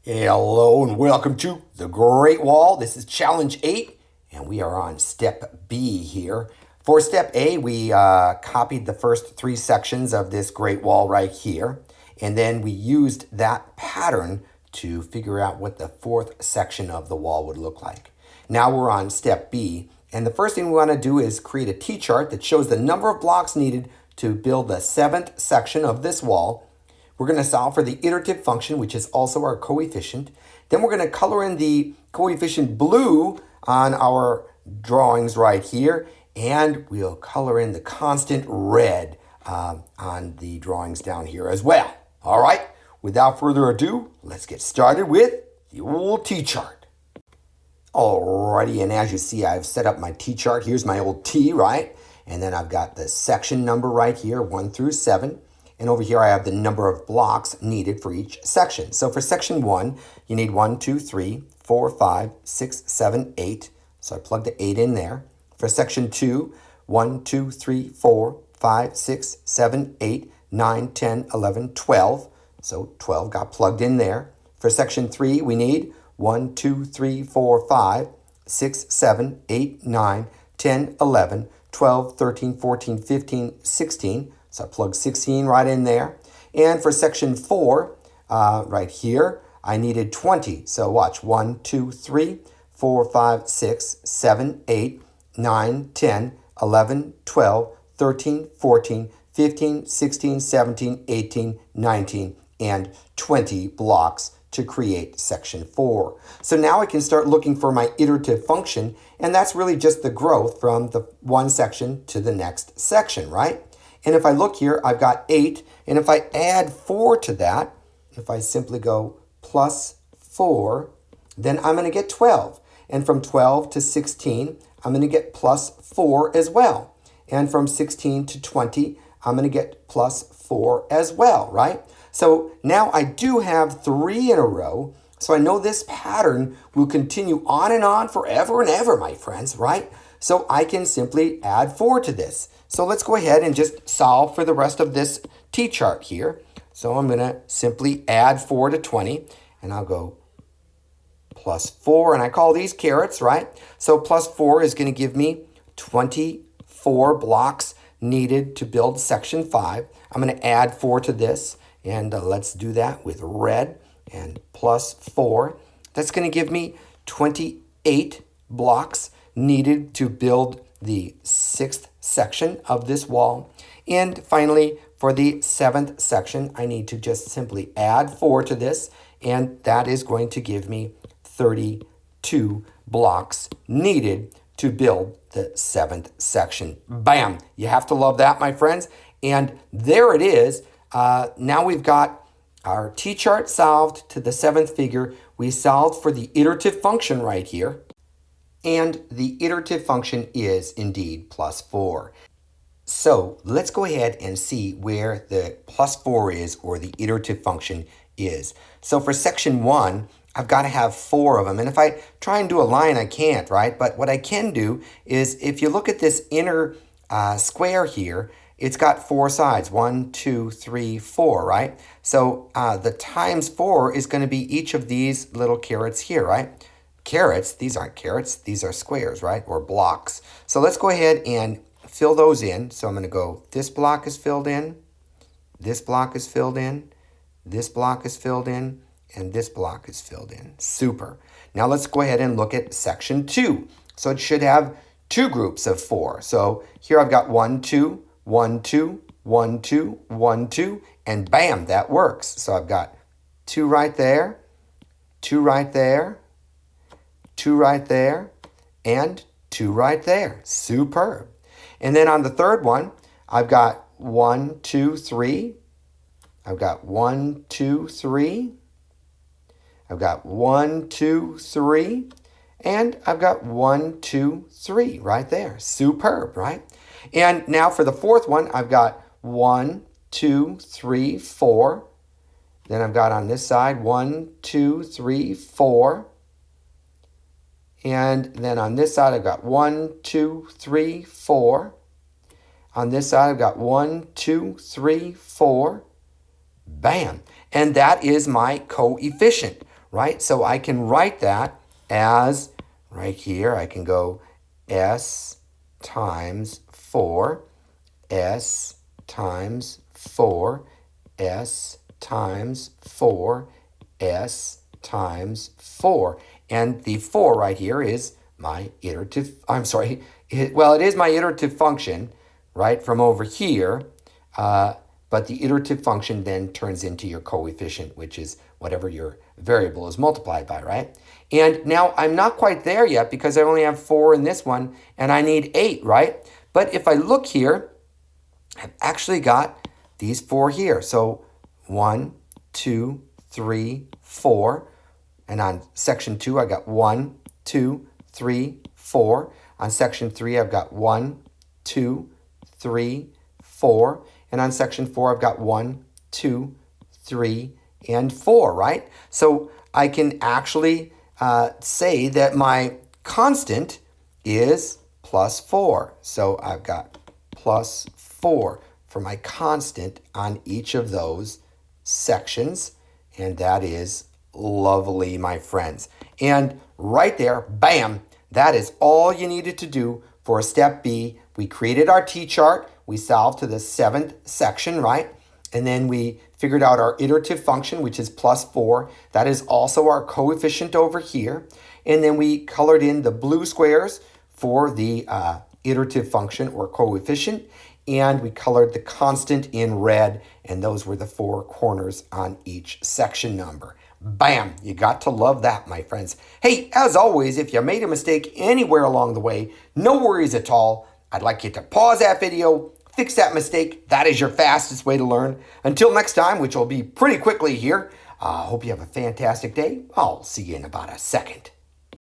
Hello and welcome to the Great Wall. This is Challenge 8 and we are on Step B here. For Step A, we copied the first 3 sections of this Great Wall right here. And then we used that pattern to figure out what the 4th section of the wall would look like. Now we're on Step B. And the first thing we want to do is create a T-chart that shows the number of blocks needed to build the 7th section of this wall. We're going to solve for the iterative function, which is also our coefficient. Then we're going to color in the coefficient blue on our drawings right here. And we'll color in the constant red on the drawings down here as well. All right, without further ado, let's get started with the old T-chart. Alrighty, and as you see, I've set up my T-chart. Here's my old T, right? And then I've got the section number right here, 1 through 7. And over here I have the number of blocks needed for each section. So for section 1, you need 1, 2, 3, 4, 5, 6, 7, 8. So I plug the 8 in there. For section 2, 1, 2, 3, 4, 5, 6, 7, 8, 9, 10, 11, 12. So 12 got plugged in there. For section 3, we need 1, 2, 3, 4, 5, 6, 7, 8, 9, 10, 11, 12, 13, 14, 15, 16. So I plug 16 right in there. And for section 4, right here, I needed 20. So watch, 1, 2, 3, 4, 5, 6, 7, 8, 9, 10, 11, 12, 13, 14, 15, 16, 17, 18, 19, and 20 blocks to create section 4. So now I can start looking for my iterative function, and that's really just the growth from the one section to the next section, right? And if I look here, I've got 8. And if I add 4 to that, if I simply go plus 4, then I'm going to get 12. And from 12 to 16, I'm going to get plus 4 as well. And from 16 to 20, I'm going to get plus 4 as well, right? So now I do have 3 in a row. So I know this pattern will continue on forever and ever, my friends, right? So I can simply add 4 to this. So let's go ahead and just solve for the rest of this T-chart here. So I'm going to simply add 4 to 20, and I'll go plus 4, and I call these carets, right? So plus 4 is going to give me 24 blocks needed to build section 5. I'm going to add 4 to this, and let's do that with red and plus 4. That's going to give me 28 blocks needed to build the 6th section of this wall. And finally, for the 7th section, I need to just simply add 4 to this, and that is going to give me 32 blocks needed to build the 7th section. Bam! You have to love that, my friends. And there it is. Now we've got our T-chart solved to the 7th figure. We solved for the iterative function right here. And the iterative function is indeed plus 4. So let's go ahead and see where the plus 4 is, or the iterative function is. So for section 1, I've got to have 4 of them. And if I try and do a line, I can't, right? But what I can do is, if you look at this inner square here, it's got 4 sides, 1, 2, 3, 4, right? So the times 4 is going to be each of these little carets here, right? Carets, these aren't carets, these are squares, right? Or blocks. So let's go ahead and fill those in. So I'm going to go, this block is filled in, this block is filled in, this block is filled in, and this block is filled in. Super. Now let's go ahead and look at section 2. So it should have 2 groups of 4. So here I've got 1, 2, 1, 2, 1, 2, 1, 2, and bam, that works. So I've got 2 right there, 2 right there, 2 right there, and 2 right there. Superb. And then on the third one, I've got 1, 2, 3. I've got 1, 2, 3. I've got 1, 2, 3. And I've got 1, 2, 3 right there. Superb, right? And now for the fourth one, I've got 1, 2, 3, 4. Then I've got on this side 1, 2, 3, 4. And then on this side, I've got 1, 2, 3, 4. On this side, I've got 1, 2, 3, 4. Bam. And that is my coefficient right? So I can write that as, right here, I can go S times 4, S times 4, S times 4, S times 4. And the 4 right here is my iterative, it is my iterative function, right, from over here. But the iterative function then turns into your coefficient, which is whatever your variable is multiplied by, right? And now I'm not quite there yet because I only have 4 in this one, and I need 8, right? But if I look here, I've actually got these 4 here. So 1, 2, 3, 4. And on section 2, I got 1, 2, 3, 4. On section 3, I've got 1, 2, 3, 4. And on section 4, I've got 1, 2, 3, and 4, right? So I can actually say that my constant is plus 4. So I've got plus 4 for my constant on each of those sections. And that is lovely, my friends. And right there, bam, that is all you needed to do for step B. We created our T-chart. We solved to the 7th section, right? And then we figured out our iterative function, which is plus 4. That is also our coefficient over here. And then we colored in the blue squares for the iterative function or coefficient. And we colored the constant in red. And those were the 4 corners on each section number. Bam! You got to love that, my friends. Hey, as always, if you made a mistake anywhere along the way, no worries at all. I'd like you to pause that video, fix that mistake. That is your fastest way to learn. Until next time, which will be pretty quickly here, I hope you have a fantastic day. I'll see you in about a second.